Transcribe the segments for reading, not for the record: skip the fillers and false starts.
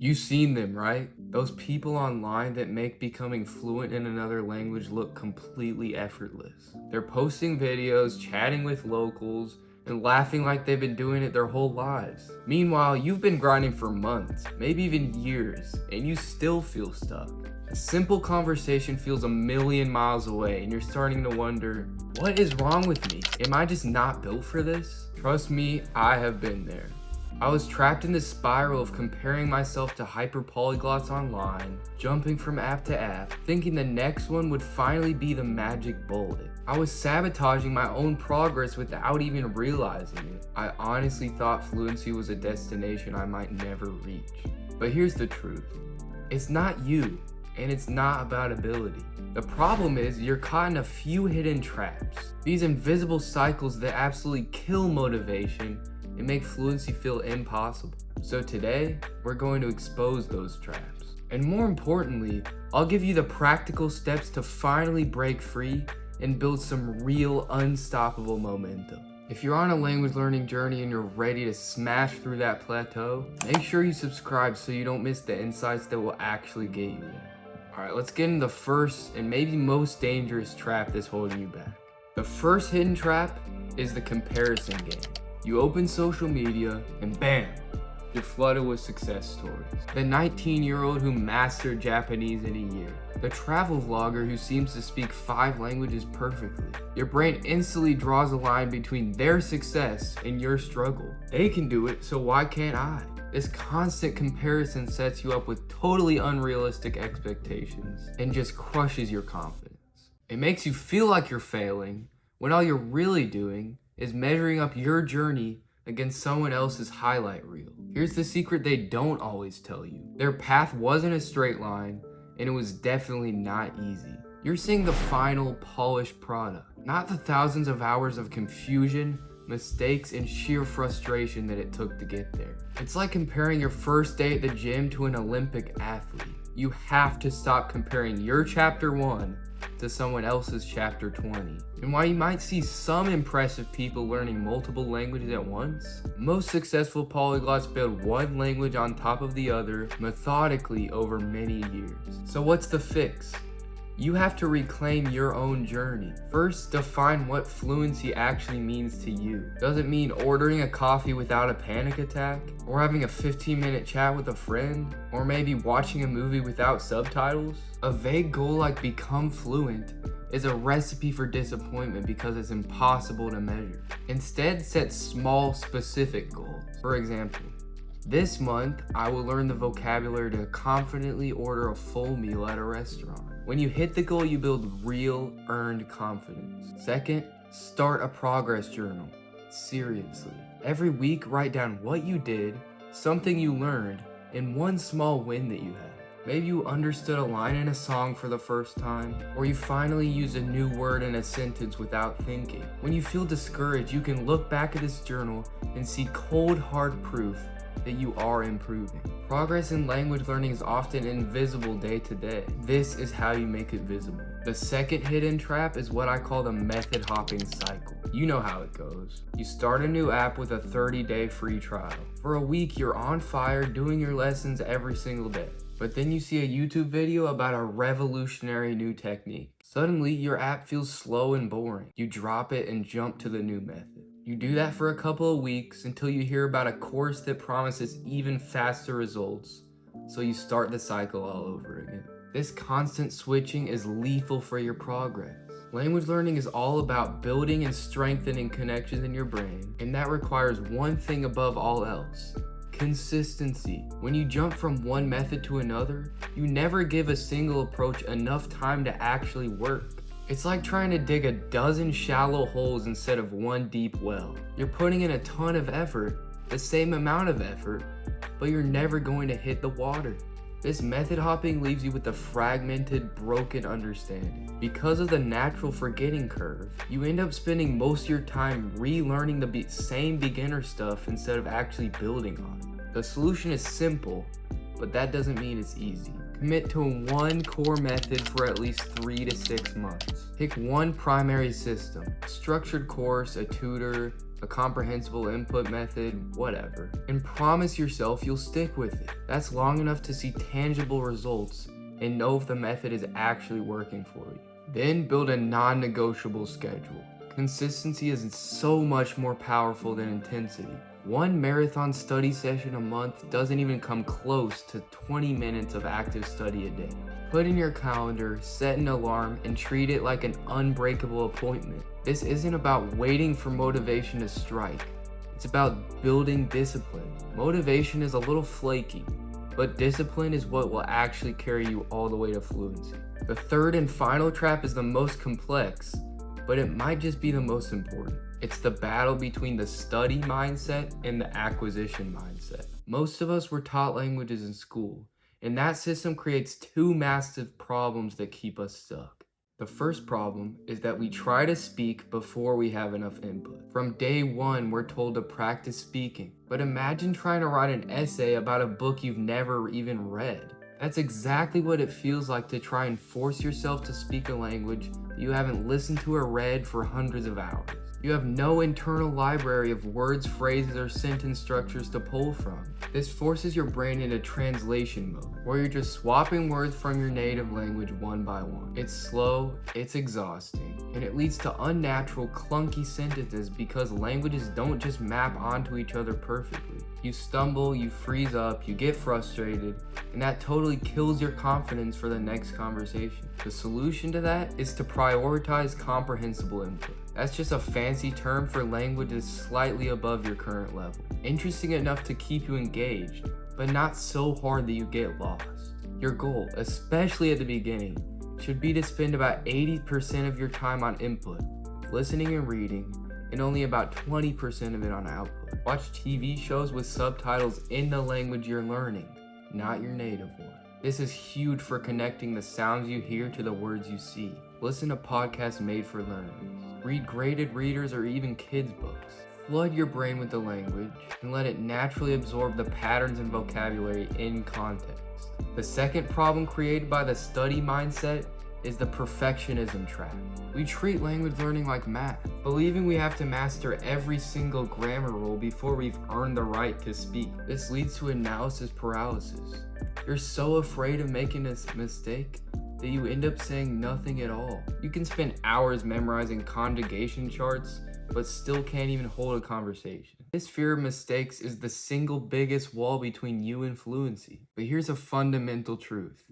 You've seen them, right? Those people online that make becoming fluent in another language look completely effortless. They're posting videos, chatting with locals, and laughing like they've been doing it their whole lives. Meanwhile, you've been grinding for months, maybe even years, and you still feel stuck. A simple conversation feels a million miles away, and you're starting to wonder, what is wrong with me? Am I just not built for this? Trust me, I have been there. I was trapped in this spiral of comparing myself to hyper polyglots online, jumping from app to app, thinking the next one would finally be the magic bullet. I was sabotaging my own progress without even realizing it. I honestly thought fluency was a destination I might never reach. But here's the truth. It's not you, and it's not about ability. The problem is you're caught in a few hidden traps. These invisible cycles that absolutely kill motivation and make fluency feel impossible. So today, we're going to expose those traps. And more importantly, I'll give you the practical steps to finally break free and build some real unstoppable momentum. If you're on a language learning journey and you're ready to smash through that plateau, make sure you subscribe so you don't miss the insights that will actually get you there. Alright, let's get into the first and maybe most dangerous trap that's holding you back. The first hidden trap is the comparison game. You open social media and bam, you're flooded with success stories. The 19-year-old who mastered Japanese in a year. The travel vlogger who seems to speak 5 languages perfectly. Your brain instantly draws a line between their success and your struggle. They can do it, so why can't I? This constant comparison sets you up with totally unrealistic expectations and just crushes your confidence. It makes you feel like you're failing when all you're really doing is measuring up your journey against someone else's highlight reel. Here's the secret they don't always tell you. Their path wasn't a straight line, and it was definitely not easy. You're seeing the final polished product, not the thousands of hours of confusion, mistakes, and sheer frustration that it took to get there. It's like comparing your first day at the gym to an Olympic athlete. You have to stop comparing your chapter 1 to someone else's chapter 20. And while you might see some impressive people learning multiple languages at once, most successful polyglots build one language on top of the other methodically over many years. So what's the fix? You have to reclaim your own journey. First, define what fluency actually means to you. Does it mean ordering a coffee without a panic attack? Or having a 15-minute chat with a friend? Or maybe watching a movie without subtitles? A vague goal like become fluent is a recipe for disappointment because it's impossible to measure. Instead, set small, specific goals. For example, this month, I will learn the vocabulary to confidently order a full meal at a restaurant. When you hit the goal, you build real, earned confidence. Second, start a progress journal. Seriously. Every week, write down what you did, something you learned, and one small win that you had. Maybe you understood a line in a song for the first time, or you finally used a new word in a sentence without thinking. When you feel discouraged, you can look back at this journal and see cold, hard proof that you are improving. Progress in language learning is often invisible day to day. This is how you make it visible. The second hidden trap is what I call the method hopping cycle. You know how it goes. You start a new app with a 30-day free trial. For a week, you're on fire doing your lessons every single day. But then you see a YouTube video about a revolutionary new technique. Suddenly, your app feels slow and boring. You drop it and jump to the new method. You do that for a couple of weeks until you hear about a course that promises even faster results, so you start the cycle all over again. This constant switching is lethal for your progress. Language learning is all about building and strengthening connections in your brain, and that requires one thing above all else: consistency. When you jump from one method to another, you never give a single approach enough time to actually work. It's like trying to dig a dozen shallow holes instead of one deep well. You're putting in a ton of effort, the same amount of effort, but you're never going to hit the water. This method hopping leaves you with a fragmented, broken understanding. Because of the natural forgetting curve, you end up spending most of your time relearning the same beginner stuff instead of actually building on it. The solution is simple, but that doesn't mean it's easy. Commit to one core method for at least 3 to 6 months. Pick one primary system, structured course, a tutor, a comprehensible input method, whatever. And promise yourself you'll stick with it. That's long enough to see tangible results and know if the method is actually working for you. Then build a non-negotiable schedule. Consistency is so much more powerful than intensity. One marathon study session a month doesn't even come close to 20 minutes of active study a day. Put in your calendar, set an alarm, and treat it like an unbreakable appointment. This isn't about waiting for motivation to strike. It's about building discipline. Motivation is a little flaky, but discipline is what will actually carry you all the way to fluency. The third and final trap is the most complex, but it might just be the most important. It's the battle between the study mindset and the acquisition mindset. Most of us were taught languages in school, and that system creates two massive problems that keep us stuck. The first problem is that we try to speak before we have enough input. From day one, we're told to practice speaking, but imagine trying to write an essay about a book you've never even read. That's exactly what it feels like to try and force yourself to speak a language that you haven't listened to or read for hundreds of hours. You have no internal library of words, phrases, or sentence structures to pull from. This forces your brain into translation mode, where you're just swapping words from your native language one by one. It's slow, it's exhausting, and it leads to unnatural, clunky sentences because languages don't just map onto each other perfectly. You stumble, you freeze up, you get frustrated, and that totally kills your confidence for the next conversation. The solution to that is to prioritize comprehensible input. That's just a fancy term for languages slightly above your current level. Interesting enough to keep you engaged, but not so hard that you get lost. Your goal, especially at the beginning, should be to spend about 80% of your time on input, listening and reading, and only about 20% of it on output. Watch TV shows with subtitles in the language you're learning, not your native one. This is huge for connecting the sounds you hear to the words you see. Listen to podcasts made for learners. Read graded readers or even kids' books. Flood your brain with the language and let it naturally absorb the patterns and vocabulary in context. The second problem created by the study mindset is the perfectionism trap. We treat language learning like math, believing we have to master every single grammar rule before we've earned the right to speak. This leads to analysis paralysis. You're so afraid of making a mistake that you end up saying nothing at all. You can spend hours memorizing conjugation charts, but still can't even hold a conversation. This fear of mistakes is the single biggest wall between you and fluency. But here's a fundamental truth.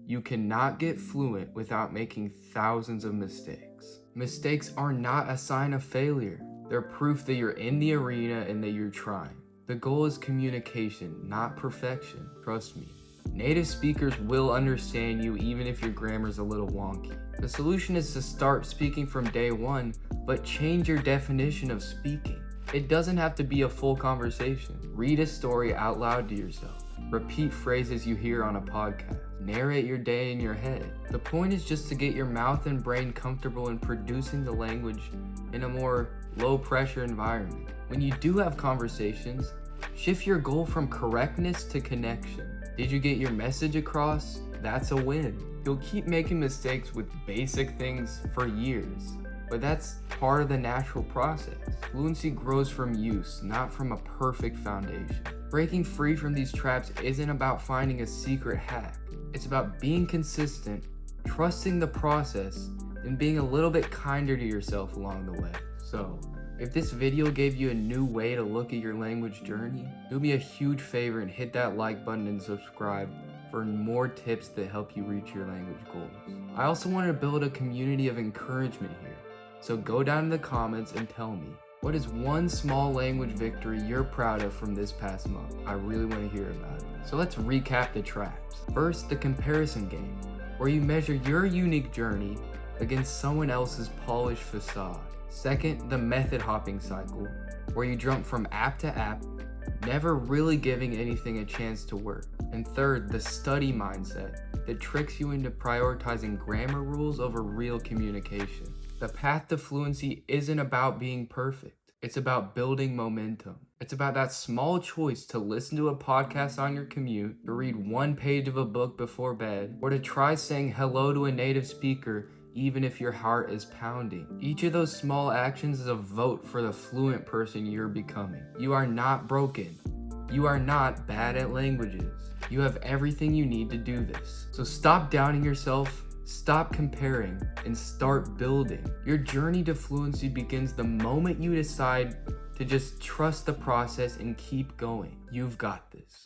You cannot get fluent without making thousands of mistakes. Mistakes are not a sign of failure. They're proof that you're in the arena and that you're trying. The goal is communication, not perfection. Trust me. Native speakers will understand you even if your grammar's a little wonky. The solution is to start speaking from day one, but change your definition of speaking. It doesn't have to be a full conversation. Read a story out loud to yourself. Repeat phrases you hear on a podcast. Narrate your day in your head. The point is just to get your mouth and brain comfortable in producing the language in a more low-pressure environment. When you do have conversations, shift your goal from correctness to connection. Did you get your message across? That's a win. You'll keep making mistakes with basic things for years, but that's part of the natural process. Fluency grows from use, not from a perfect foundation. Breaking free from these traps isn't about finding a secret hack. It's about being consistent, trusting the process, and being a little bit kinder to yourself along the way. So, if this video gave you a new way to look at your language journey, do me a huge favor and hit that like button and subscribe for more tips that help you reach your language goals. I also want to build a community of encouragement here, so go down in the comments and tell me, what is one small language victory you're proud of from this past month? I really want to hear about it. So let's recap the traps. First, the comparison game, where you measure your unique journey against someone else's polished facade. Second, the method hopping cycle, where you jump from app to app, never really giving anything a chance to work. And third, the study mindset that tricks you into prioritizing grammar rules over real communication. The path to fluency isn't about being perfect. It's about building momentum. It's about that small choice to listen to a podcast on your commute, to read one page of a book before bed, or to try saying hello to a native speaker even if your heart is pounding. Each of those small actions is a vote for the fluent person you're becoming. You are not broken. You are not bad at languages. You have everything you need to do this. So stop doubting yourself, stop comparing, and start building. Your journey to fluency begins the moment you decide to just trust the process and keep going. You've got this.